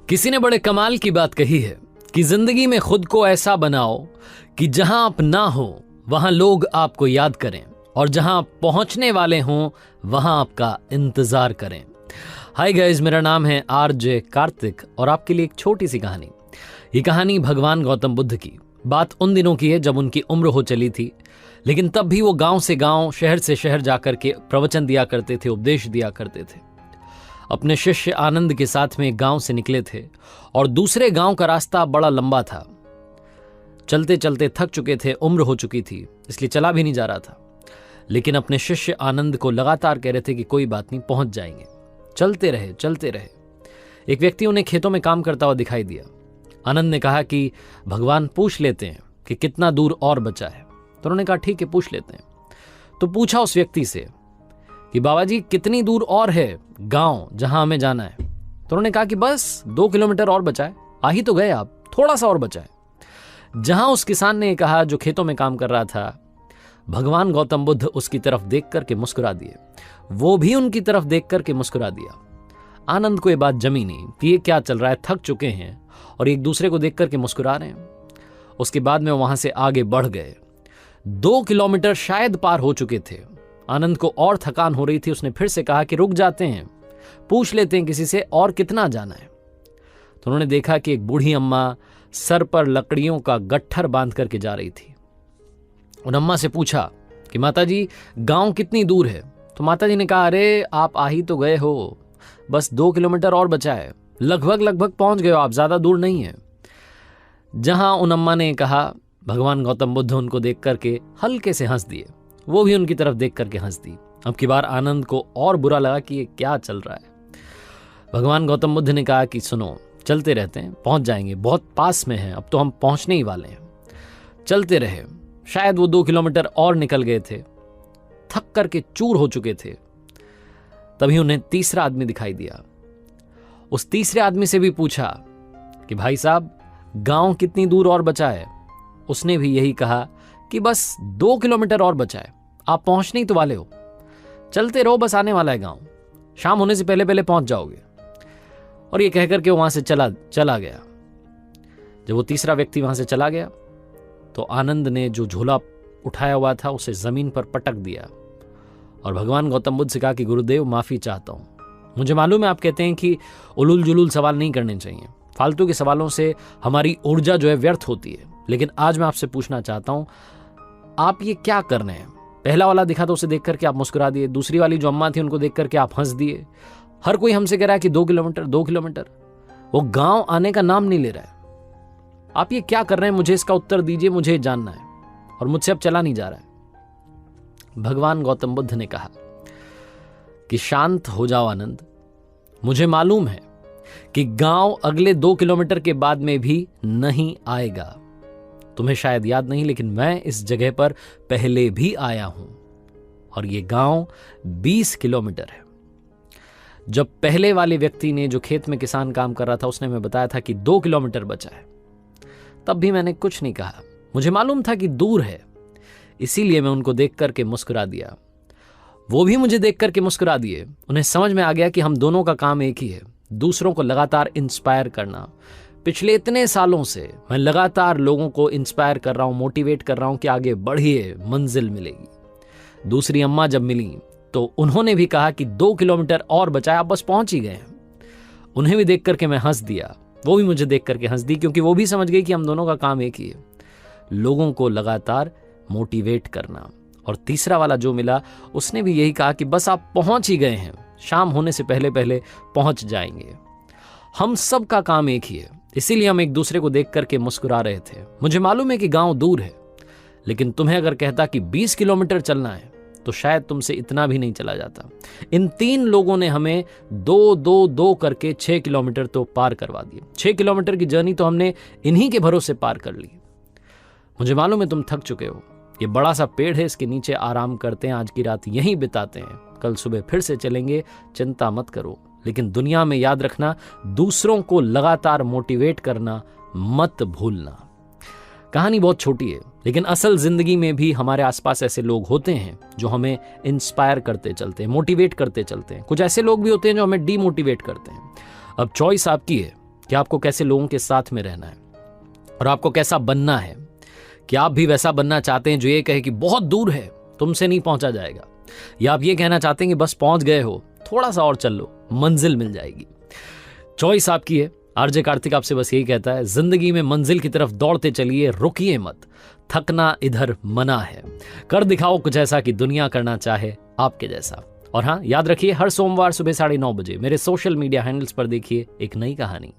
किसी ने बड़े कमाल की बात कही है कि जिंदगी में खुद को ऐसा बनाओ कि जहां आप ना हो वहां लोग आपको याद करें और जहां आप पहुंचने वाले हों वहां आपका इंतजार करें। हाय गाइस, मेरा नाम है आरजे कार्तिक और आपके लिए एक छोटी सी कहानी। ये कहानी भगवान गौतम बुद्ध की बात उन दिनों की है जब उनकी उम्र हो चली थी, लेकिन तब भी वो गांव से गांव, शहर से शहर जाकर के प्रवचन दिया करते थे, उपदेश दिया करते थे। अपने शिष्य आनंद के साथ में एक गांव से निकले थे और दूसरे गांव का रास्ता बड़ा लंबा था। चलते चलते थक चुके थे, उम्र हो चुकी थी, इसलिए चला भी नहीं जा रहा था। लेकिन अपने शिष्य आनंद को लगातार कह रहे थे कि कोई बात नहीं, पहुंच जाएंगे। चलते रहे चलते रहे। एक व्यक्ति उन्हें खेतों में काम करता हुआ दिखाई दिया। आनंद ने कहा कि भगवान पूछ लेते हैं कि कितना दूर और बचा है। तो उन्होंने कहा ठीक है, पूछ लेते हैं। तो पूछा उस व्यक्ति से कि बाबा जी कितनी दूर और है गांव जहां हमें जाना है। तो उन्होंने कहा कि बस 2 किलोमीटर और बचा है, आ ही तो गए आप, थोड़ा सा और बचा है। जहां उस किसान ने कहा जो खेतों में काम कर रहा था, भगवान गौतम बुद्ध उसकी तरफ देख करके मुस्कुरा दिए, वो भी उनकी तरफ देख करके मुस्कुरा दिया। आनंद को यह बात जमी नहीं कि ये क्या चल रहा है, थक चुके हैं और एक दूसरे को देख करके मुस्कुरा रहे हैं। उसके बाद में वहां से आगे बढ़ गए। 2 किलोमीटर शायद पार हो चुके थे। आनंद को और थकान हो रही थी। उसने फिर से कहा कि रुक जाते हैं, पूछ लेते हैं किसी से और कितना जाना है। तो उन्होंने देखा कि एक बूढ़ी अम्मा सर पर लकड़ियों का गट्ठर बांध करके जा रही थी। उन अम्मा से पूछा कि माता जी गांव कितनी दूर है। तो माता जी ने कहा अरे आप आ ही तो गए हो, बस 2 किलोमीटर और बचा है, लगभग पहुंच गए हो आप, ज्यादा दूर नहीं है। जहां उन अम्मा ने कहा, भगवान गौतम बुद्ध उनको देख करके हल्के से हंस दिए, वो भी उनकी तरफ देख करके हंस दी। अब की बार आनंद को और बुरा लगा कि ये क्या चल रहा है। भगवान गौतम बुद्ध ने कहा कि सुनो, चलते रहते हैं, पहुंच जाएंगे, बहुत पास में है, अब तो हम पहुंचने ही वाले हैं। चलते रहे। शायद वो 2 किलोमीटर और निकल गए थे, थक करके चूर हो चुके थे। तभी उन्हें तीसरा आदमी दिखाई दिया। उस तीसरे आदमी से भी पूछा कि भाई साहब गांव कितनी दूर और बचा है। उसने भी यही कहा कि बस 2 किलोमीटर और बचा है, आप पहुंचने ही तो वाले हो, चलते रहो, बस आने वाला है गांव, शाम होने से पहले पहले पहुंच जाओगे। और ये कहकर के वहां से चला गया। जब वो तीसरा व्यक्ति वहां से चला गया तो आनंद ने जो झोला उठाया हुआ था उसे जमीन पर पटक दिया और भगवान गौतम बुद्ध से कहा कि गुरुदेव माफी चाहता हूं, मुझे मालूम है आप कहते हैं कि उलूल जुलूल सवाल नहीं करने चाहिए, फालतू के सवालों से हमारी ऊर्जा जो है व्यर्थ होती है, लेकिन आज मैं आपसे पूछना चाहता हूं आप ये क्या कर रहे हैं। पहला वाला दिखा तो उसे देख करके आप मुस्कुरा दिए, दूसरी वाली जो अम्मा थी उनको देख करके आप हंस दिए। हर कोई हमसे कह रहा है कि 2 किलोमीटर 2 किलोमीटर, वो गांव आने का नाम नहीं ले रहा है। आप ये क्या कर रहे हैं, मुझे इसका उत्तर दीजिए, मुझे जानना है और मुझसे अब चला नहीं जा रहा है। भगवान गौतम बुद्ध ने कहा कि शांत हो जाओ आनंद, मुझे मालूम है कि गांव अगले 2 किलोमीटर के बाद में भी नहीं आएगा। तुम्हें शायद याद नहीं, लेकिन मैं इस जगह पर पहले भी आया हूं और यह गांव 20 किलोमीटर है। जब पहले वाले व्यक्ति ने, जो खेत में किसान काम कर रहा था, उसने मैं बताया था कि 2 किलोमीटर बचा है, तब भी मैंने कुछ नहीं कहा। मुझे मालूम था कि दूर है, इसीलिए मैं उनको देख करके मुस्कुरा दिया। वो भी मुझे देख करके मुस्कुरा दिए। उन्हें समझ में आ गया कि हम दोनों का काम एक ही है, दूसरों को लगातार इंस्पायर करना। पिछले इतने सालों से मैं लगातार लोगों को इंस्पायर कर रहा हूं, मोटिवेट कर रहा हूं कि आगे बढ़िए, मंजिल मिलेगी। दूसरी अम्मा जब मिली तो उन्होंने भी कहा कि 2 किलोमीटर और बचा, आप बस पहुंच ही गए। उन्हें भी देख करके मैं हंस दिया, वो भी मुझे देख करके हंस दी, क्योंकि वो भी समझ गई कि हम दोनों का काम एक ही है, लोगों को लगातार मोटिवेट करना। और तीसरा वाला जो मिला उसने भी यही कहा कि बस आप पहुंच ही गए हैं, शाम होने से पहले पहले पहुंच जाएंगे। हम सब का काम एक ही है, इसीलिए हम एक दूसरे को देख करके मुस्कुरा रहे थे। मुझे मालूम है कि गांव दूर है, लेकिन तुम्हें अगर कहता कि 20 किलोमीटर चलना है तो शायद तुमसे इतना भी नहीं चला जाता। इन 3 लोगों ने हमें 2 करके 6 किलोमीटर तो पार करवा दिए। 6 किलोमीटर की जर्नी तो हमने इन्हीं के भरोसे पार कर ली। मुझे मालूम है तुम थक चुके हो, ये बड़ा सा पेड़ है, इसके नीचे आराम करते हैं, आज की रात यहीं बिताते हैं, कल सुबह फिर से चलेंगे, चिंता मत करो। लेकिन दुनिया में याद रखना, दूसरों को लगातार मोटिवेट करना मत भूलना। कहानी बहुत छोटी है, लेकिन असल जिंदगी में भी हमारे आसपास ऐसे लोग होते हैं जो हमें इंस्पायर करते चलते हैं, मोटिवेट करते चलते हैं। कुछ ऐसे लोग भी होते हैं जो हमें डीमोटिवेट करते हैं। अब चॉइस आपकी है कि कि आपको कैसे लोगों के साथ में रहना है और आपको कैसा बनना है, कि आप भी वैसा बनना चाहते हैं जो ये कहे कि बहुत दूर है, तुमसे नहीं पहुंचा जाएगा, या आप ये कहना चाहते हैं कि बस पहुंच गए हो, थोड़ा सा और चल लो, मंजिल मिल जाएगी। चॉइस आपकी है। आरजे कार्तिक आपसे बस यही कहता है, जिंदगी में मंजिल की तरफ दौड़ते चलिए, रुकिए मत, थकना इधर मना है, कर दिखाओ कुछ ऐसा कि दुनिया करना चाहे आपके जैसा। और हाँ, याद रखिए, हर सोमवार सुबह 9:30 बजे मेरे सोशल मीडिया हैंडल्स पर देखिए एक नई कहानी।